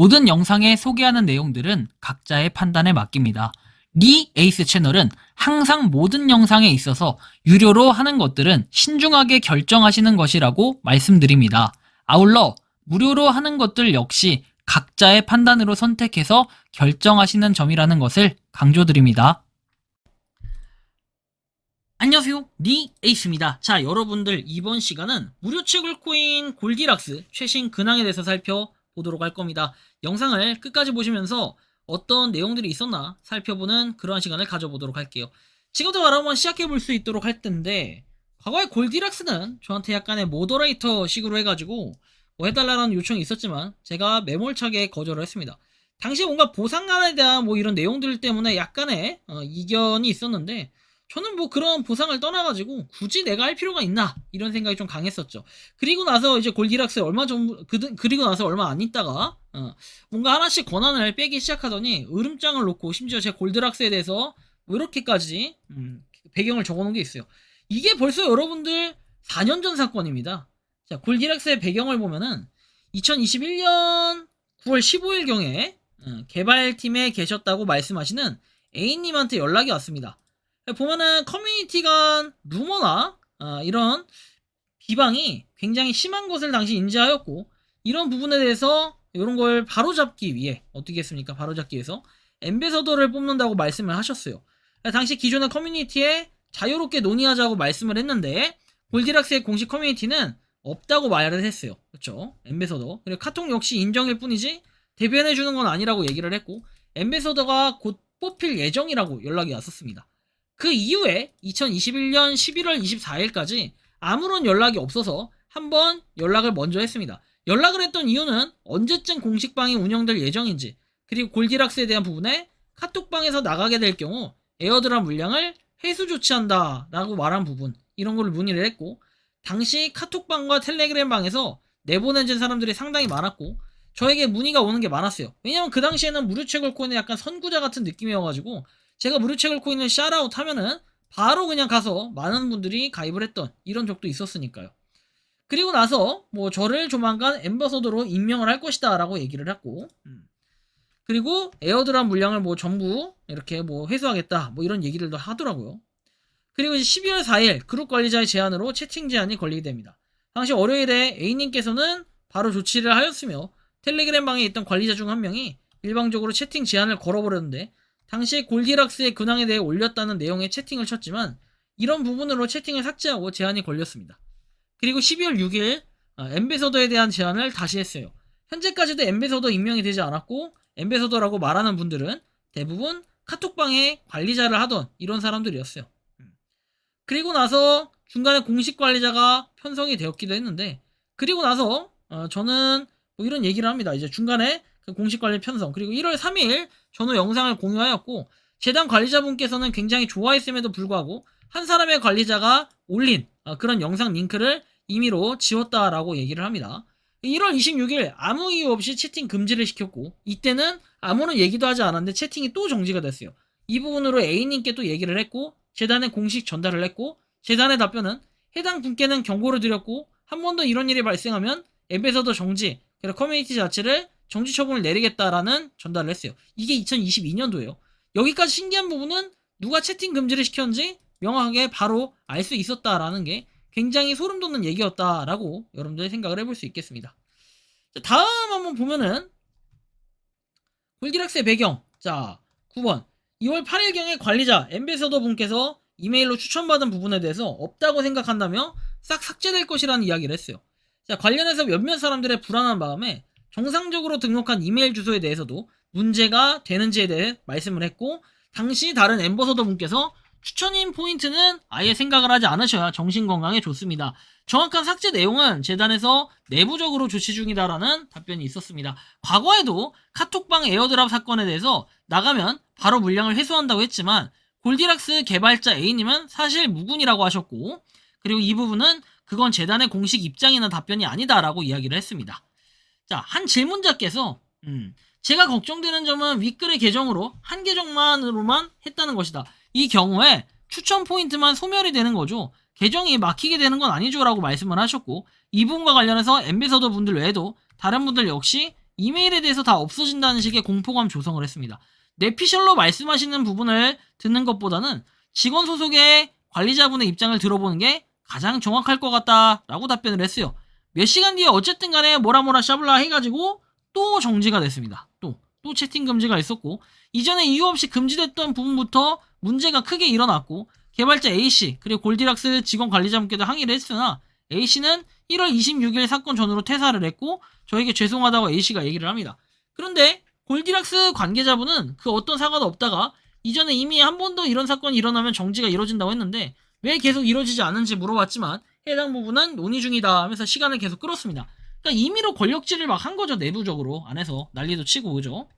모든 영상에 소개하는 내용들은 각자의 판단에 맡깁니다. 리 에이스 채널은 항상 모든 영상에 있어서 유료로 하는 것들은 신중하게 결정하시는 것이라고 말씀드립니다. 아울러 무료로 하는 것들 역시 각자의 판단으로 선택해서 결정하시는 점이라는 것을 강조드립니다. 안녕하세요, 리 에이스입니다. 자, 여러분들 이번 시간은 무료 채굴 코인 골디락스 최신 근황에 대해서 살펴보도록 할 겁니다. 영상을 끝까지 보시면서 어떤 내용들이 있었나 살펴보는 그러한 시간을 가져보도록 할게요. 지금부터 바로 한번 시작해 볼 수 있도록 할 텐데, 과거에 골디락스는 저한테 약간의 모더레이터 식으로 해가지고 뭐 해달라는 요청이 있었지만 제가 매몰차게 거절을 했습니다. 당시 뭔가 보상안에 대한 뭐 이런 내용들 때문에 약간의 이견이 있었는데, 저는 뭐 그런 보상을 떠나가지고 굳이 내가 할 필요가 있나 이런 생각이 좀 강했었죠. 그리고 나서 이제 골디락스에 그리고 나서 얼마 안 있다가 뭔가 하나씩 권한을 빼기 시작하더니 으름장을 놓고, 심지어 제 골디락스에 대해서 이렇게까지 배경을 적어놓은 게 있어요. 이게 벌써 여러분들 4년 전 사건입니다. 자, 골디락스의 배경을 보면은 2021년 9월 15일경에 개발팀에 계셨다고 말씀하시는 A님한테 연락이 왔습니다. 보면은 커뮤니티 간 루머나 이런 비방이 굉장히 심한 것을 당시 인지하였고, 이런 부분에 대해서 이런 걸 바로잡기 위해 어떻게 했습니까? 바로잡기 위해서 엠베서더를 뽑는다고 말씀을 하셨어요. 당시 기존의 커뮤니티에 자유롭게 논의하자고 말씀을 했는데, 골디락스의 공식 커뮤니티는 없다고 말을 했어요. 그렇죠? 엠베서더. 그리고 카톡 역시 인정일 뿐이지 대변해주는 건 아니라고 얘기를 했고, 엠베서더가 곧 뽑힐 예정이라고 연락이 왔었습니다. 그 이후에 2021년 11월 24일까지 아무런 연락이 없어서 한번 연락을 먼저 했습니다. 연락을 했던 이유는 언제쯤 공식방이 운영될 예정인지, 그리고 골디락스에 대한 부분에 카톡방에서 나가게 될 경우 에어드랍 물량을 회수 조치한다 라고 말한 부분, 이런 거를 문의를 했고, 당시 카톡방과 텔레그램 방에서 내보내준 사람들이 상당히 많았고 저에게 문의가 오는 게 많았어요. 왜냐면 그 당시에는 무료 채굴 코인의 약간 선구자 같은 느낌이어가지고 제가 무료 채굴 코인을 샤라웃 하면은 바로 그냥 가서 많은 분들이 가입을 했던 이런 적도 있었으니까요. 그리고 나서 뭐 저를 조만간 엠버서더로 임명을 할 것이다 라고 얘기를 했고, 그리고 에어드랍 물량을 뭐 전부 이렇게 뭐 회수하겠다 뭐 이런 얘기들도 하더라고요. 그리고 이제 12월 4일 그룹 관리자의 제안으로 채팅 제한이 걸리게 됩니다. 당시 월요일에 A님께서는 바로 조치를 하였으며, 텔레그램 방에 있던 관리자 중 한 명이 일방적으로 채팅 제한을 걸어버렸는데, 당시에 골디락스의 근황에 대해 올렸다는 내용의 채팅을 쳤지만 이런 부분으로 채팅을 삭제하고 제한이 걸렸습니다. 그리고 12월 6일 엠베서더에 대한 제안을 다시 했어요. 현재까지도 엠베서더 임명이 되지 않았고, 엠베서더라고 말하는 분들은 대부분 카톡방에 관리자를 하던 이런 사람들이었어요. 그리고 나서 중간에 공식 관리자가 편성이 되었기도 했는데, 그리고 나서 저는 뭐 이런 얘기를 합니다. 이제 중간에 그 공식 관리 편성, 그리고 1월 3일 전후 영상을 공유하였고, 재단 관리자분께서는 굉장히 좋아했음에도 불구하고 한 사람의 관리자가 올린 그런 영상 링크를 임의로 지웠다라고 얘기를 합니다. 1월 26일 아무 이유 없이 채팅 금지를 시켰고, 이때는 아무런 얘기도 하지 않았는데 채팅이 또 정지가 됐어요. 이 부분으로 A님께 또 얘기를 했고, 재단에 공식 전달을 했고, 재단의 답변은 해당 분께는 경고를 드렸고, 한 번 더 이런 일이 발생하면 엠베서더 정지, 그리고 커뮤니티 자체를 정지 처분을 내리겠다라는 전달을 했어요. 이게 2022년도예요. 여기까지 신기한 부분은 누가 채팅 금지를 시켰는지 명확하게 바로 알 수 있었다라는 게 굉장히 소름 돋는 얘기였다라고 여러분들 생각을 해볼 수 있겠습니다. 자, 다음 한번 보면은 골디락스의 배경. 자, 9번 2월 8일경에 관리자 엠베서더 분께서 이메일로 추천받은 부분에 대해서 없다고 생각한다며 싹 삭제될 것이라는 이야기를 했어요. 자, 관련해서 몇몇 사람들의 불안한 마음에 정상적으로 등록한 이메일 주소에 대해서도 문제가 되는지에 대해 말씀을 했고, 당시 다른 엠버서더 분께서 추천인 포인트는 아예 생각을 하지 않으셔야 정신건강에 좋습니다. 정확한 삭제 내용은 재단에서 내부적으로 조치 중이다라는 답변이 있었습니다. 과거에도 카톡방 에어드랍 사건에 대해서 나가면 바로 물량을 회수한다고 했지만 골디락스 개발자 A님은 사실 무근이라고 하셨고, 그리고 이 부분은 그건 재단의 공식 입장이나 답변이 아니다라고 이야기를 했습니다. 자, 한 질문자께서 제가 걱정되는 점은 윗글의 계정으로 한 계정만으로만 했다는 것이다. 이 경우에 추천 포인트만 소멸이 되는 거죠. 계정이 막히게 되는 건 아니죠 라고 말씀을 하셨고, 이 부분과 관련해서 엠베서더 분들 외에도 다른 분들 역시 이메일에 대해서 다 없어진다는 식의 공포감 조성을 했습니다. 뇌피셜로 말씀하시는 부분을 듣는 것보다는 직원 소속의 관리자분의 입장을 들어보는 게 가장 정확할 것 같다라고 답변을 했어요. 몇 시간 뒤에 어쨌든 간에 뭐라 샤블라 해가지고 또 정지가 됐습니다. 또 채팅 금지가 있었고, 이전에 이유 없이 금지됐던 부분부터 문제가 크게 일어났고, 개발자 A씨 그리고 골디락스 직원 관리자분께도 항의를 했으나 A씨는 1월 26일 사건 전후로 퇴사를 했고 저에게 죄송하다고 A씨가 얘기를 합니다. 그런데 골디락스 관계자분은 그 어떤 사과도 없다가 이전에 이미 한 번 더 이런 사건이 일어나면 정지가 이뤄진다고 했는데 왜 계속 이뤄지지 않은지 물어봤지만 해당 부분은 논의 중이다 하면서 시간을 계속 끌었습니다. 그러니까 임의로 권력질을 막 한 거죠. 내부적으로 안에서 난리도 치고 그죠.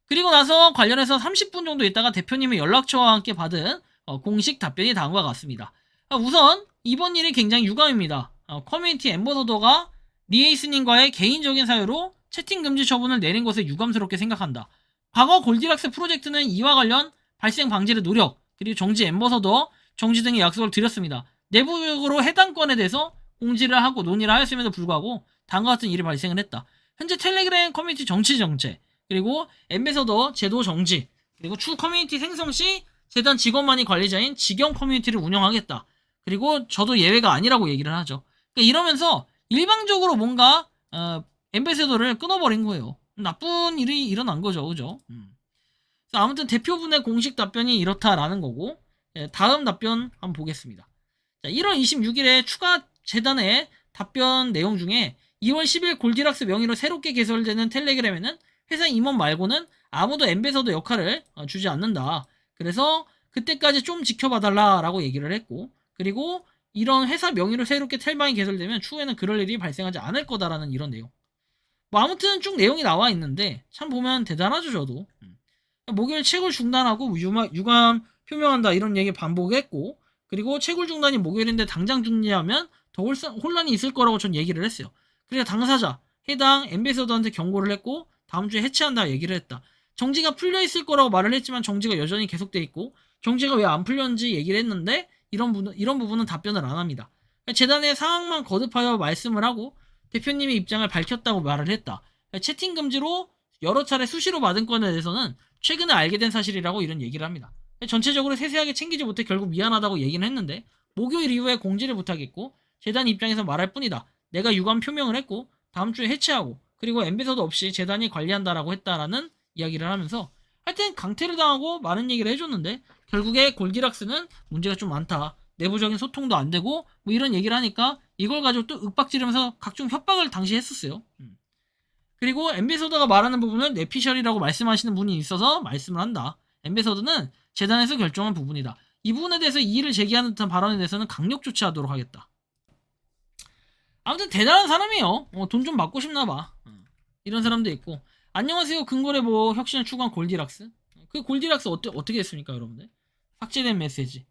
그리고 나서 관련해서 30분 정도 있다가 대표님의 연락처와 함께 받은 공식 답변이 다음과 같습니다. 우선 이번 일이 굉장히 유감입니다. 커뮤니티 엠버서더가 니에이스님과의 개인적인 사유로 채팅 금지 처분을 내린 것을 유감스럽게 생각한다. 과거 골디락스 프로젝트는 이와 관련 발생 방지를 노력, 그리고 정지 엠버서더, 정지 등의 약속을 드렸습니다. 내부적으로 해당 건에 대해서 공지를 하고 논의를 하였음에도 불구하고 다음과 같은 일이 발생을 했다. 현재 텔레그램 커뮤니티 정치 정체, 그리고 엠베서더 제도 정지, 그리고 추 커뮤니티 생성 시 재단 직원만이 관리자인 직영 커뮤니티를 운영하겠다. 그리고 저도 예외가 아니라고 얘기를 하죠. 그러니까 이러면서 일방적으로 뭔가 엠베서더를 끊어버린 거예요. 나쁜 일이 일어난 거죠, 그죠? 아무튼 대표분의 공식 답변이 이렇다라는 거고, 다음 답변 한번 보겠습니다. 자, 1월 26일에 추가 재단의 답변 내용 중에 2월 10일 골디락스 명의로 새롭게 개설되는 텔레그램에는 회사 임원 말고는 아무도 엠베서더 역할을 주지 않는다. 그래서 그때까지 좀 지켜봐달라라고 얘기를 했고, 그리고 이런 회사 명의로 새롭게 텔방이 개설되면 추후에는 그럴 일이 발생하지 않을 거다라는 이런 내용. 뭐 아무튼 쭉 내용이 나와 있는데 참 보면 대단하죠 저도. 목요일 채굴 중단하고 유감 표명한다 이런 얘기 반복했고, 그리고 채굴 중단이 목요일인데 당장 중지하면 더 혼란이 있을 거라고 전 얘기를 했어요. 그래서 당사자 해당 엠베서더한테 경고를 했고 다음 주에 해체한다 얘기를 했다. 정지가 풀려 있을 거라고 말을 했지만 정지가 여전히 계속돼 있고 정지가 왜 안 풀렸는지 얘기를 했는데 이런 부분은 답변을 안 합니다. 재단의 상황만 거듭하여 말씀을 하고 대표님의 입장을 밝혔다고 말을 했다. 채팅 금지로 여러 차례 수시로 받은 건에 대해서는 최근에 알게 된 사실이라고 이런 얘기를 합니다. 전체적으로 세세하게 챙기지 못해 결국 미안하다고 얘기는 했는데 목요일 이후에 공지를 부탁했고 재단 입장에서 말할 뿐이다. 내가 유감 표명을 했고 다음 주에 해체하고 그리고 엠베서더 없이 재단이 관리한다라고 했다라는 이야기를 하면서 하여튼 강퇴를 당하고 많은 얘기를 해줬는데 결국에 골디락스는 문제가 좀 많다. 내부적인 소통도 안 되고 뭐 이런 얘기를 하니까 이걸 가지고 또 윽박지르면서 각종 협박을 당시 했었어요. 그리고 엠베서더가 말하는 부분을 뇌피셜이라고 말씀하시는 분이 있어서 말씀을 한다. 엠베서더는 재단에서 결정한 부분이다. 이 부분에 대해서 이의를 제기하는 듯한 발언에 대해서는 강력 조치하도록 하겠다. 아무튼 대단한 사람이에요. 돈 좀 받고 싶나봐. 이런 사람도 있고. 안녕하세요. 근거래보 혁신을 추구한 골디락스. 그 골디락스 어떻게 됐습니까 여러분들? 삭제된 메시지.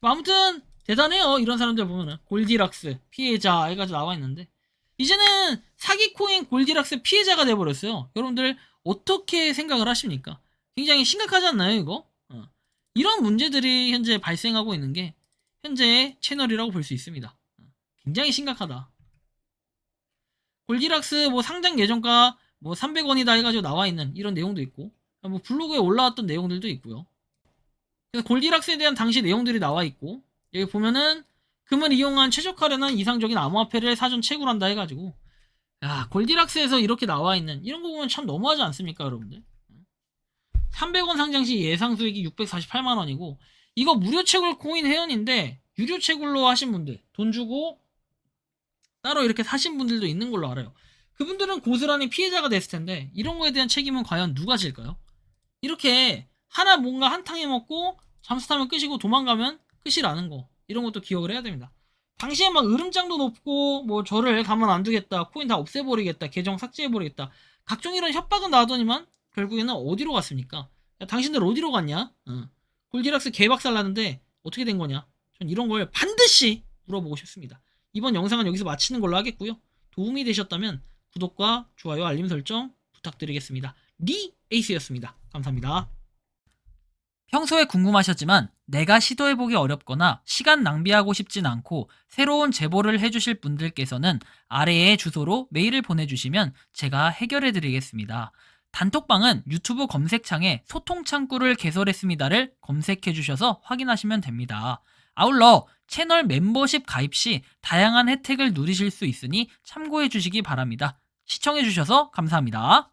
아무튼 대단해요. 이런 사람들 보면은 골디락스 피해자 해가지고 나와 있는데 이제는 사기코인 골디락스 피해자가 돼버렸어요. 여러분들 어떻게 생각을 하십니까? 굉장히 심각하지 않나요 이거? 이런 문제들이 현재 발생하고 있는 게 현재 채널이라고 볼 수 있습니다. 굉장히 심각하다. 골디락스 뭐 상장 예정가 뭐 300원이다 해가지고 나와 있는 이런 내용도 있고 뭐 블로그에 올라왔던 내용들도 있고요. 그래서 골디락스에 대한 당시 내용들이 나와 있고 여기 보면은 금을 이용한 최적화라는 이상적인 암호화폐를 사전 채굴한다 해가지고 야 골디락스에서 이렇게 나와 있는 이런 거 보면 참 너무하지 않습니까 여러분들? 300원 상장시 예상 수익이 648만원이고 이거 무료 채굴 코인 회원인데 유료 채굴로 하신 분들 돈 주고 따로 이렇게 사신 분들도 있는 걸로 알아요. 그분들은 고스란히 피해자가 됐을 텐데 이런 거에 대한 책임은 과연 누가 질까요? 이렇게 하나 뭔가 한탕에 먹고 잠수 타면 끝이고 도망가면 끝이라는 거 이런 것도 기억을 해야 됩니다. 당시에 막 으름장도 높고 뭐 저를 가만 안 두겠다 코인 다 없애버리겠다 계정 삭제해버리겠다 각종 이런 협박은 나오더니만 결국에는 어디로 갔습니까? 야, 당신들 어디로 갔냐? 골디락스 개박살 나는데 어떻게 된 거냐? 전 이런 걸 반드시 물어보고 싶습니다. 이번 영상은 여기서 마치는 걸로 하겠고요. 도움이 되셨다면 구독과 좋아요 알림 설정 부탁드리겠습니다. 니 에이스였습니다. 감사합니다. 평소에 궁금하셨지만 내가 시도해보기 어렵거나 시간 낭비하고 싶진 않고 새로운 제보를 해주실 분들께서는 아래의 주소로 메일을 보내주시면 제가 해결해드리겠습니다. 단톡방은 유튜브 검색창에 소통창구를 개설했습니다를 검색해주셔서 확인하시면 됩니다. 아울러 채널 멤버십 가입 시 다양한 혜택을 누리실 수 있으니 참고해주시기 바랍니다. 시청해주셔서 감사합니다.